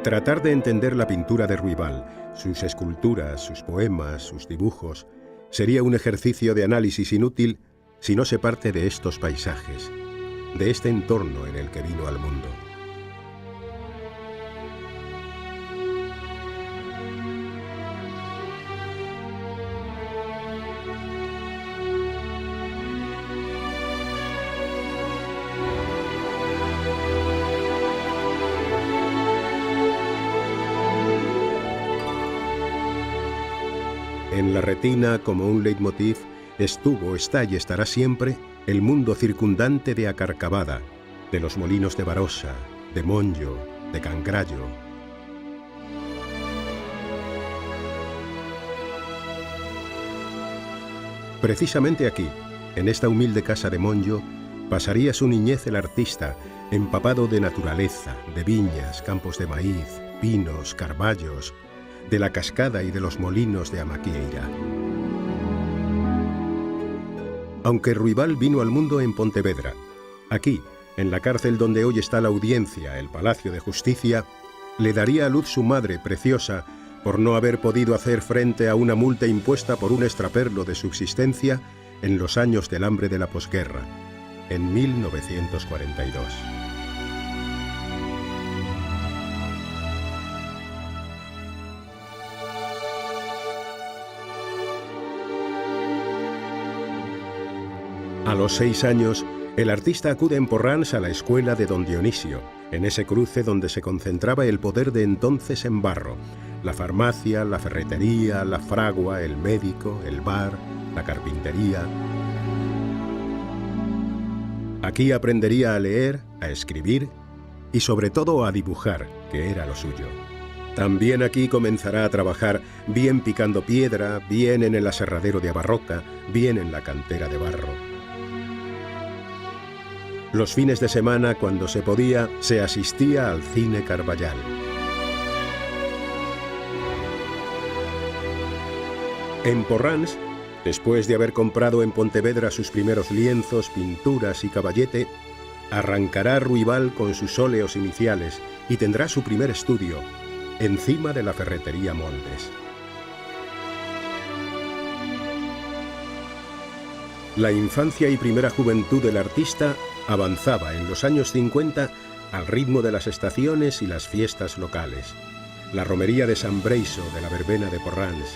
Tratar de entender la pintura de Ruibal, sus esculturas, sus poemas, sus dibujos, sería un ejercicio de análisis inútil si no se parte de estos paisajes, de este entorno en el que vino al mundo. En la retina, como un leitmotiv, estuvo, está y estará siempre el mundo circundante de Acarcabada, de los molinos de Barossa, de Monjo, de Cangrallo. Precisamente aquí, en esta humilde casa de Monjo, pasaría su niñez el artista, empapado de naturaleza, de viñas, campos de maíz, pinos, carballos, de la cascada y de los molinos de Amaquieira. Aunque Ruibal vino al mundo en Pontevedra, aquí, en la cárcel donde hoy está la Audiencia, el Palacio de Justicia, le daría a luz su madre preciosa por no haber podido hacer frente a una multa impuesta por un extraperlo de subsistencia en los años del hambre de la posguerra, en 1942. A los 6 años, el artista acude en Porrans a la escuela de don Dionisio, en ese cruce donde se concentraba el poder de entonces en Barro, la farmacia, la ferretería, la fragua, el médico, el bar, la carpintería. Aquí aprendería a leer, a escribir y sobre todo a dibujar, que era lo suyo. También aquí comenzará a trabajar bien picando piedra, bien en el aserradero de Abarroca, bien en la cantera de barro. Los fines de semana, cuando se podía, se asistía al cine Carballal. En Porrans, después de haber comprado en Pontevedra sus primeros lienzos, pinturas y caballete, arrancará Ruibal con sus óleos iniciales y tendrá su primer estudio, encima de la ferretería Moldes. La infancia y primera juventud del artista avanzaba en los años 50 al ritmo de las estaciones y las fiestas locales. La romería de San Breiso de la verbena de Porrans.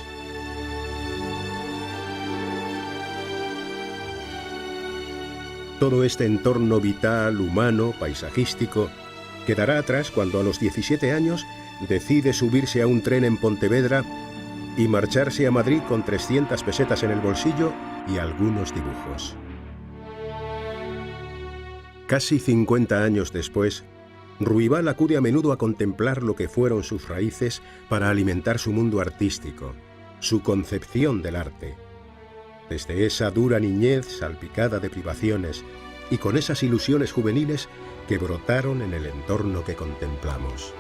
Todo este entorno vital, humano, paisajístico, quedará atrás cuando a los 17 años decide subirse a un tren en Pontevedra y marcharse a Madrid con 300 pesetas en el bolsillo y algunos dibujos. Casi 50 años después, Ruibal acude a menudo a contemplar lo que fueron sus raíces para alimentar su mundo artístico, su concepción del arte. Desde esa dura niñez salpicada de privaciones y con esas ilusiones juveniles que brotaron en el entorno que contemplamos.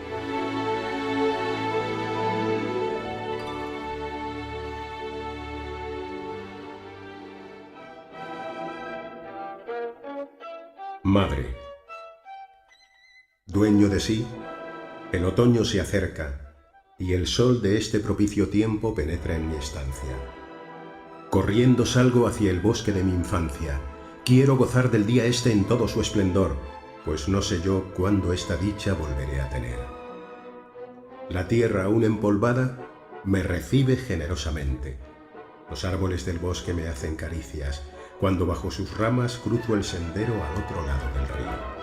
Madre. Dueño de sí, el otoño se acerca y el sol de este propicio tiempo penetra en mi estancia. Corriendo salgo hacia el bosque de mi infancia. Quiero gozar del día este en todo su esplendor, pues no sé yo cuándo esta dicha volveré a tener. La tierra aún empolvada me recibe generosamente. Los árboles del bosque me hacen caricias, cuando bajo sus ramas cruzo el sendero al otro lado del río.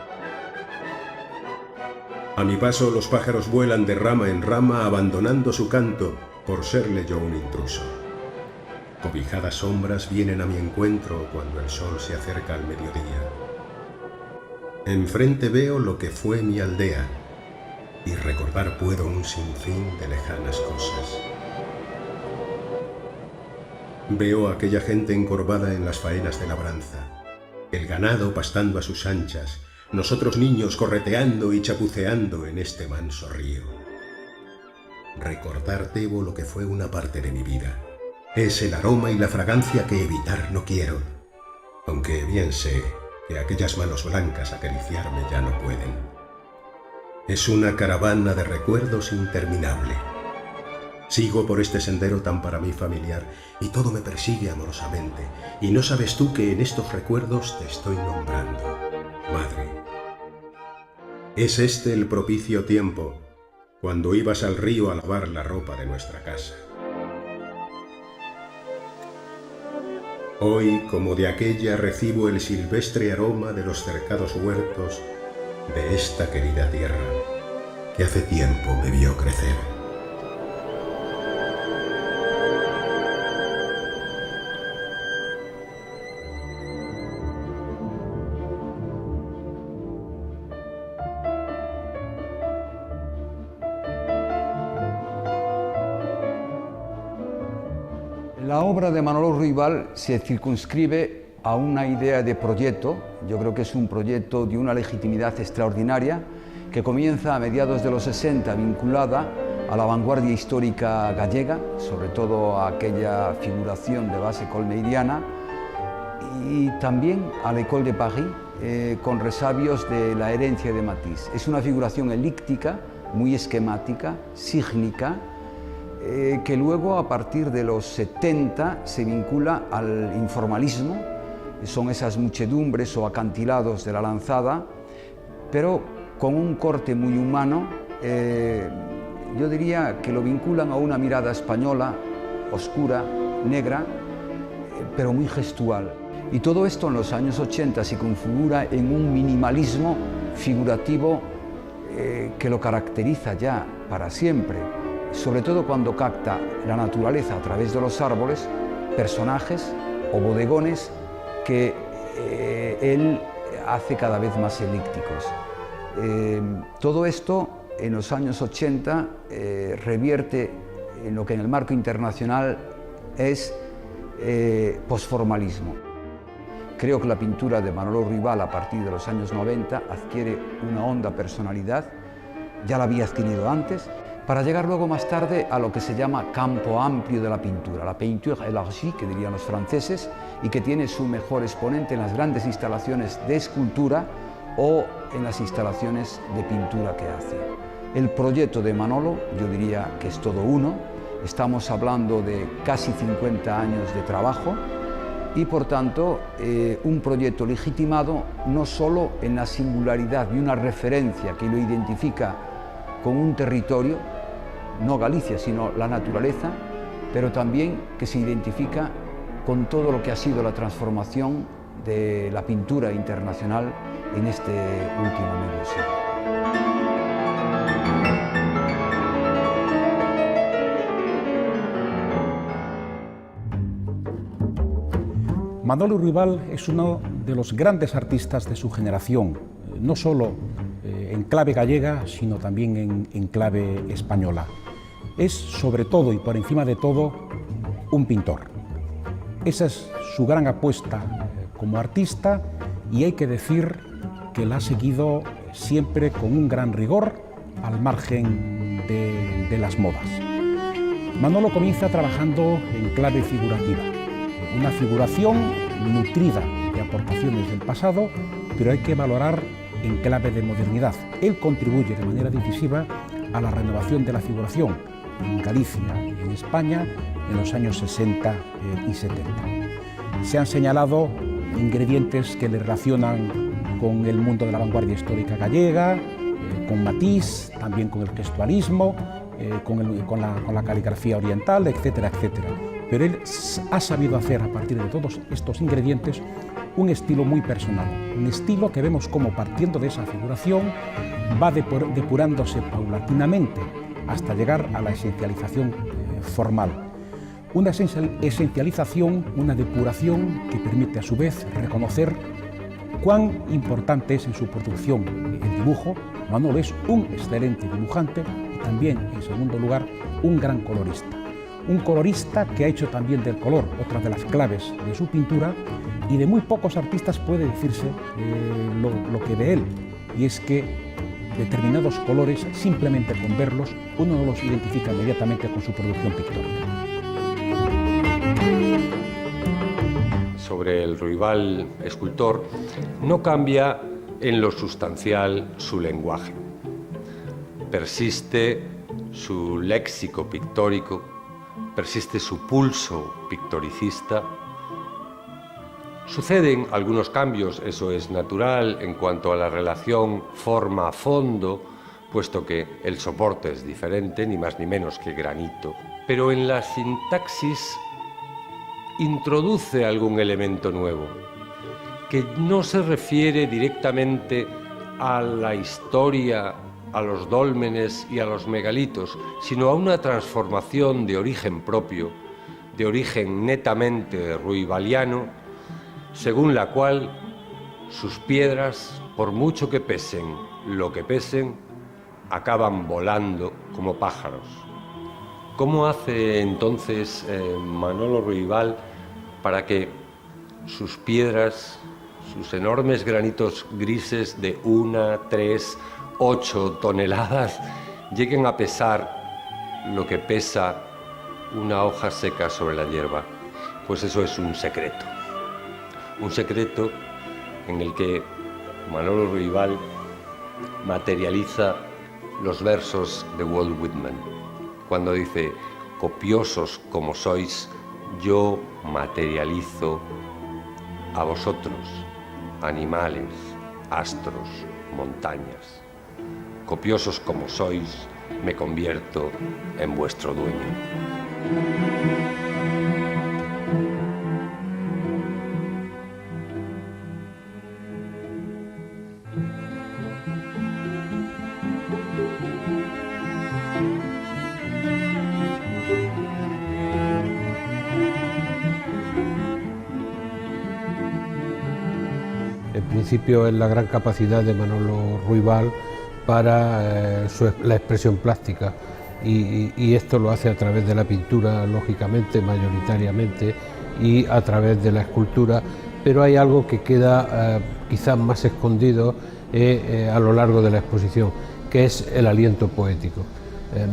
A mi paso los pájaros vuelan de rama en rama abandonando su canto por serle yo un intruso. Cobijadas sombras vienen a mi encuentro cuando el sol se acerca al mediodía. Enfrente veo lo que fue mi aldea y recordar puedo un sinfín de lejanas cosas. Veo a aquella gente encorvada en las faenas de labranza, el ganado pastando a sus anchas, nosotros niños correteando y chapuceando en este manso río. Recordar debo lo que fue una parte de mi vida. Es el aroma y la fragancia que evitar no quiero, aunque bien sé que aquellas manos blancas acariciarme ya no pueden. Es una caravana de recuerdos interminable. Sigo por este sendero tan para mí familiar y todo me persigue amorosamente. Y no sabes tú que en estos recuerdos te estoy nombrando, madre. Es este el propicio tiempo, cuando ibas al río a lavar la ropa de nuestra casa. Hoy, como de aquella, recibo el silvestre aroma de los cercados huertos de esta querida tierra, que hace tiempo me vio crecer. La obra de Manolo Ruibal se circunscribe a una idea de proyecto. Yo creo que es un proyecto de una legitimidad extraordinaria que comienza a mediados de los 60, vinculada a la vanguardia histórica gallega, sobre todo a aquella figuración de base colmeiriana, y también a la École de Paris, con resabios de la herencia de Matisse. Es una figuración elíptica, muy esquemática, sígnica, que luego, a partir de los 70, se vincula al informalismo. Son esas muchedumbres o acantilados de la Lanzada, pero con un corte muy humano. Yo diría que lo vinculan a una mirada española, oscura, negra, pero muy gestual. Y todo esto en los años 80 se configura en un minimalismo figurativo que lo caracteriza ya para siempre, sobre todo cuando capta la naturaleza a través de los árboles, personajes o bodegones que él hace cada vez más elípticos. Todo esto en los años 80 revierte en lo que en el marco internacional es posformalismo. Creo que la pintura de Manolo Ruibal a partir de los años 90 adquiere una honda personalidad, ya la había adquirido antes, para llegar luego más tarde a lo que se llama campo amplio de la pintura, la peinture élargie, que dirían los franceses, y que tiene su mejor exponente en las grandes instalaciones de escultura o en las instalaciones de pintura que hace. El proyecto de Manolo, yo diría que es todo uno. Estamos hablando de casi 50 años de trabajo y, por tanto, un proyecto legitimado no solo en la singularidad de una referencia que lo identifica con un territorio, no Galicia, sino la naturaleza, pero también que se identifica con todo lo que ha sido la transformación de la pintura internacional en este último medio siglo. Manolo Ruibal es uno de los grandes artistas de su generación, no solo en clave gallega, sino también en clave española. Es, sobre todo y por encima de todo, un pintor. Esa es su gran apuesta como artista y hay que decir que la ha seguido siempre con un gran rigor al margen de las modas. Manolo comienza trabajando en clave figurativa, una figuración nutrida de aportaciones del pasado, pero hay que valorar en clave de modernidad. Él contribuye de manera decisiva a la renovación de la figuración en Galicia y en España en los años 60 y 70. Se han señalado ingredientes que le relacionan con el mundo de la vanguardia histórica gallega, con Matisse, también con el gestualismo, con la caligrafía oriental, etcétera, etcétera. Pero él ha sabido hacer, a partir de todos estos ingredientes, un estilo muy personal, un estilo que vemos como, partiendo de esa figuración, va depurándose paulatinamente hasta llegar a la esencialización formal. Una esencialización, una depuración que permite a su vez reconocer cuán importante es en su producción el dibujo. Manolo es un excelente dibujante y también, en segundo lugar, un gran colorista. Un colorista que ha hecho también del color otra de las claves de su pintura, y de muy pocos artistas puede decirse lo que de él, y es que determinados colores, simplemente con verlos, uno no los identifica inmediatamente con su producción pictórica. Sobre el Ruibal escultor, no cambia en lo sustancial su lenguaje. persiste su léxico pictórico, persiste su pulso pictoricista. Suceden algunos cambios, eso es natural, en cuanto a la relación forma-fondo, puesto que el soporte es diferente, ni más ni menos que granito. Pero en la sintaxis introduce algún elemento nuevo, que no se refiere directamente a la historia, a los dólmenes y a los megalitos, sino a una transformación de origen propio, de origen netamente ruibaliano, según la cual sus piedras, por mucho que pesen lo que pesen, acaban volando como pájaros. ¿Cómo hace entonces Manolo Ruibal para que sus piedras, sus enormes granitos grises de 1, 3, 8 toneladas, lleguen a pesar lo que pesa una hoja seca sobre la hierba? Pues eso es un secreto en el que Manolo Ruibal materializa los versos de Walt Whitman, cuando dice: copiosos como sois, yo materializo a vosotros, animales, astros, montañas. Copiosos como sois, me convierto en vuestro dueño. En principio es la gran capacidad de Manolo Ruibal para la expresión plástica y esto lo hace a través de la pintura, lógicamente, mayoritariamente, y a través de la escultura, pero hay algo que queda quizás más escondido a lo largo de la exposición, que es el aliento poético.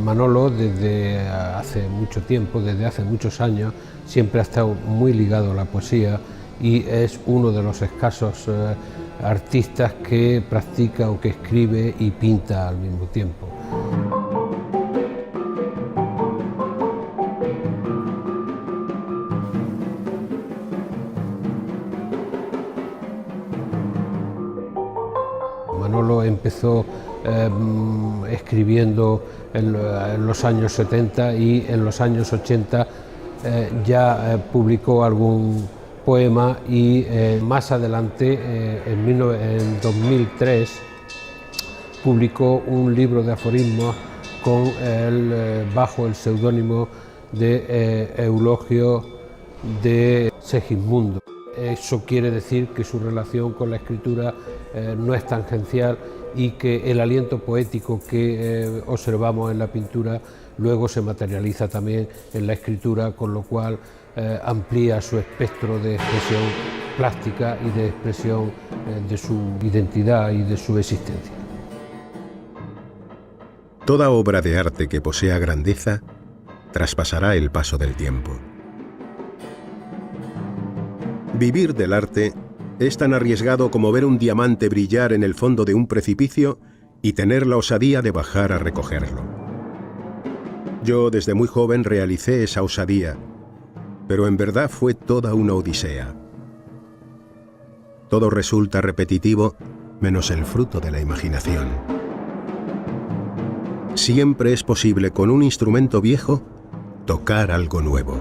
Manolo desde hace mucho tiempo, desde hace muchos años, siempre ha estado muy ligado a la poesía y es uno de los escasos artistas que practica o que escribe y pinta al mismo tiempo. Manolo empezó escribiendo en los años 70 y en los años 80 ya publicó algún poema y más adelante, en 2003, publicó un libro de aforismos bajo el seudónimo de Eulogio de Segismundo. Eso quiere decir que su relación con la escritura no es tangencial y que el aliento poético que observamos en la pintura luego se materializa también en la escritura, con lo cual amplía su espectro de expresión plástica y de expresión de su identidad y de su existencia. Toda obra de arte que posea grandeza traspasará el paso del tiempo. Vivir del arte es tan arriesgado como ver un diamante brillar en el fondo de un precipicio y tener la osadía de bajar a recogerlo. Yo desde muy joven realicé esa osadía, pero en verdad fue toda una odisea. Todo resulta repetitivo menos el fruto de la imaginación. Siempre es posible con un instrumento viejo tocar algo nuevo.